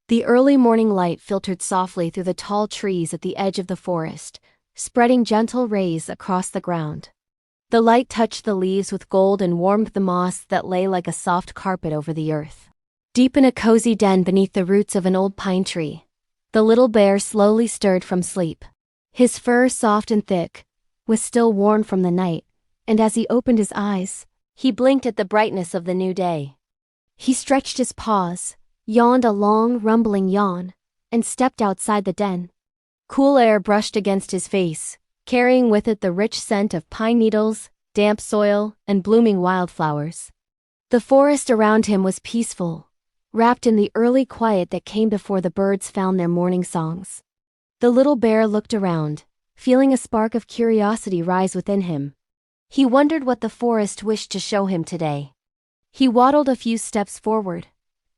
The early morning light filtered softly through the tall trees at the edge of the forest, spreading gentle rays across the ground. The light touched the leaves with gold and warmed the moss that lay like a soft carpet over the earth. Deep in a cozy den beneath the roots of an old pine tree, the little bear slowly stirred from sleep. His fur, soft and thick, was still warm from the night, and as he opened his eyes, he blinked at the brightness of the new day. He stretched his paws, yawned a long, rumbling yawn, and stepped outside the den. Cool air brushed against his face, carrying with it the rich scent of pine needles, damp soil, and blooming wildflowers. The forest around him was peaceful, wrapped in the early quiet that came before the birds found their morning songs. The little bear looked around, feeling a spark of curiosity rise within him. He wondered what the forest wished to show him today. He waddled a few steps forward,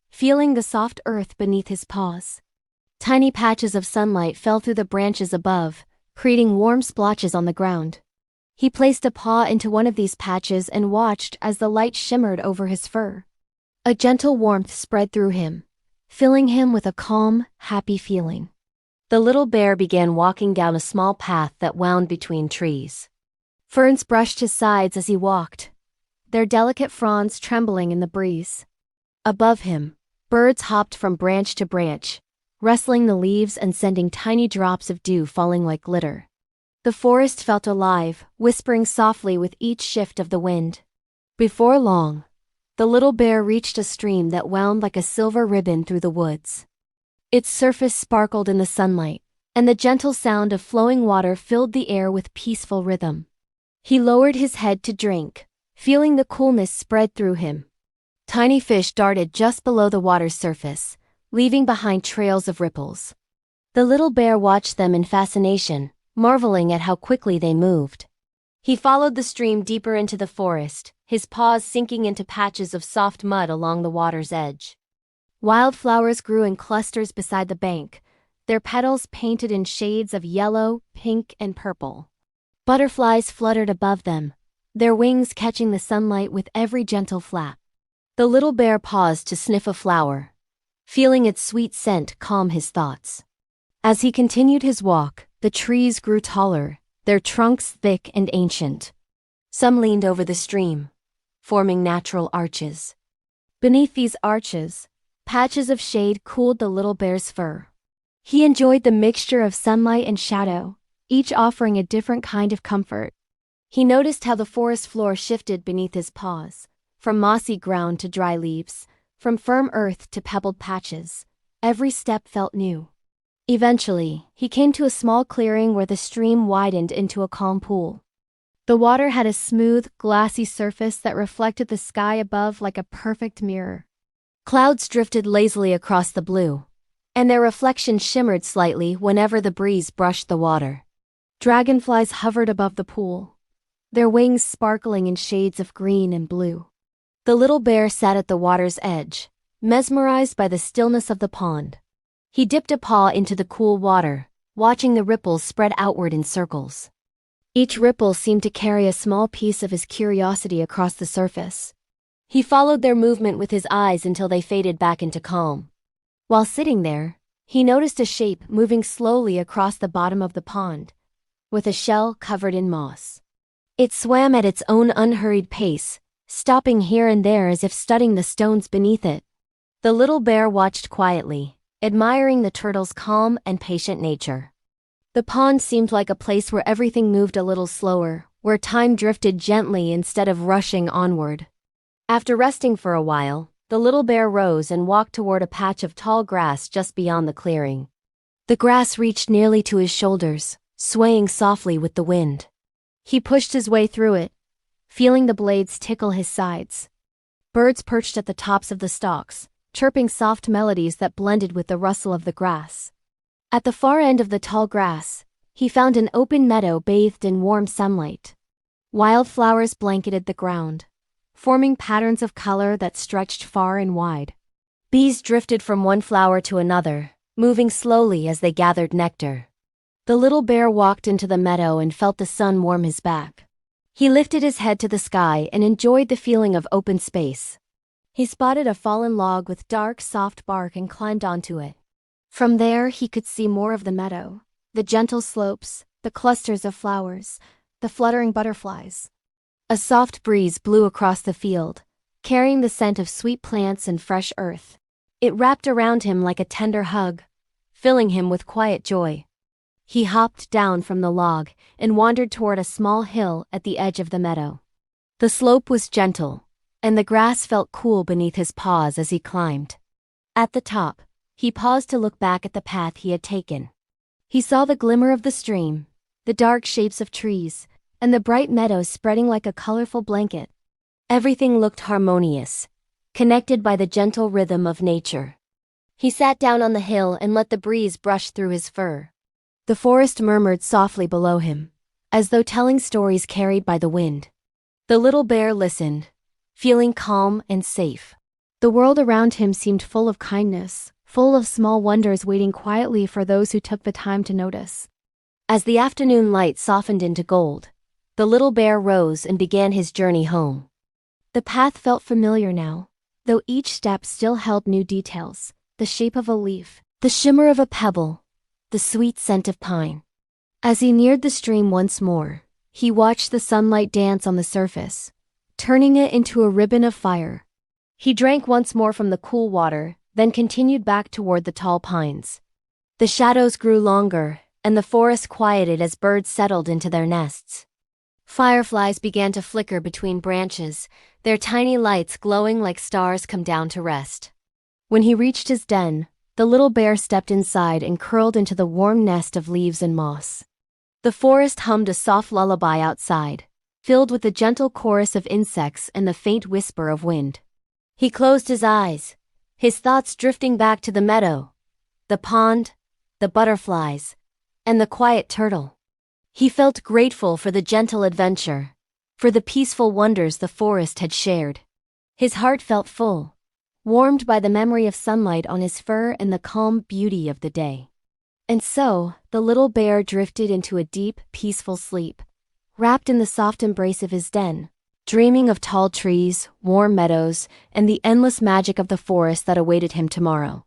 feeling the soft earth beneath his paws. Tiny patches of sunlight fell through the branches above, creating warm splotches on the ground. He placed a paw into one of these patches and watched as the light shimmered over his fur. A gentle warmth spread through him, filling him with a calm, happy feeling. The little bear began walking down a small path that wound between trees. Ferns brushed his sides as he walked, their delicate fronds trembling in the breeze. Above him, birds hopped from branch to branch, rustling the leaves and sending tiny drops of dew falling like glitter. The forest felt alive, whispering softly with each shift of the wind. Before long, the little bear reached a stream that wound like a silver ribbon through the woods. Its surface sparkled in the sunlight, and the gentle sound of flowing water filled the air with peaceful rhythm. He lowered his head to drink, feeling the coolness spread through him. Tiny fish darted just below the water's surface, leaving behind trails of ripples. The little bear watched them in fascination, marveling at how quickly they moved. He followed the stream deeper into the forest, his paws sinking into patches of soft mud along the water's edge. Wildflowers grew in clusters beside the bank, their petals painted in shades of yellow, pink, and purple. Butterflies fluttered above them, their wings catching the sunlight with every gentle flap. The little bear paused to sniff a flower, feeling its sweet scent calm his thoughts. As he continued his walk, the trees grew taller, their trunks thick and ancient. Some leaned over the stream, forming natural arches. Beneath these arches, patches of shade cooled the little bear's fur. He enjoyed the mixture of sunlight and shadow, each offering a different kind of comfort. He noticed how the forest floor shifted beneath his paws, from mossy ground to dry leaves, from firm earth to pebbled patches. Every step felt new. Eventually, he came to a small clearing where the stream widened into a calm pool. The water had a smooth, glassy surface that reflected the sky above like a perfect mirror. Clouds drifted lazily across the blue, and their reflection shimmered slightly whenever the breeze brushed the water. Dragonflies hovered above the pool, their wings sparkling in shades of green and blue. The little bear sat at the water's edge, mesmerized by the stillness of the pond. He dipped a paw into the cool water, watching the ripples spread outward in circles. Each ripple seemed to carry a small piece of his curiosity across the surface. He followed their movement with his eyes until they faded back into calm. While sitting there, he noticed a shape moving slowly across the bottom of the pond, with a shell covered in moss. It swam at its own unhurried pace, stopping here and there as if studying the stones beneath it. The little bear watched quietly, admiring the turtle's calm and patient nature. The pond seemed like a place where everything moved a little slower, where time drifted gently instead of rushing onward. After resting for a while, the little bear rose and walked toward a patch of tall grass just beyond the clearing. The grass reached nearly to his shoulders, swaying softly with the wind. He pushed his way through it, feeling the blades tickle his sides. Birds perched at the tops of the stalks, chirping soft melodies that blended with the rustle of the grass. At the far end of the tall grass, he found an open meadow bathed in warm sunlight. Wildflowers blanketed the ground, forming patterns of color that stretched far and wide. Bees drifted from one flower to another, moving slowly as they gathered nectar. The little bear walked into the meadow and felt the sun warm his back. He lifted his head to the sky and enjoyed the feeling of open space. He spotted a fallen log with dark, soft bark and climbed onto it, From there he could see more of the meadow, the gentle slopes, the clusters of flowers, the fluttering butterflies. A soft breeze blew across the field, carrying the scent of sweet plants and fresh earth. It wrapped around him like a tender hug, filling him with quiet joy. He hopped down from the log and wandered toward a small hill at the edge of the meadow. The slope was gentle, and the grass felt cool beneath his paws as he climbed. At the top, he paused to look back at the path he had taken. He saw the glimmer of the stream, the dark shapes of trees, and the bright meadows spreading like a colorful blanket. Everything looked harmonious, connected by the gentle rhythm of nature. He sat down on the hill and let the breeze brush through his fur. The forest murmured softly below him, as though telling stories carried by the wind. The little bear listened, feeling calm and safe. The world around him seemed full of kindness, full of small wonders waiting quietly for those who took the time to notice. As the afternoon light softened into gold, the little bear rose and began his journey home. The path felt familiar now, though each step still held new details: the shape of a leaf, the shimmer of a pebble, the sweet scent of pine. As he neared the stream once more, he watched the sunlight dance on the surface, turning it into a ribbon of fire. He drank once more from the cool water, then continued back toward the tall pines. The shadows grew longer, and the forest quieted as birds settled into their nests. Fireflies began to flicker between branches, their tiny lights glowing like stars come down to rest. When he reached his den, the little bear stepped inside and curled into the warm nest of leaves and moss. The forest hummed a soft lullaby outside, filled with the gentle chorus of insects and the faint whisper of wind. He closed his eyes, his thoughts drifting back to the meadow, the pond, the butterflies, and the quiet turtle. He felt grateful for the gentle adventure, for the peaceful wonders the forest had shared. His heart felt full, warmed by the memory of sunlight on his fur and the calm beauty of the day. And so, the little bear drifted into a deep, peaceful sleep, wrapped in the soft embrace of his den, dreaming of tall trees, warm meadows, and the endless magic of the forest that awaited him tomorrow.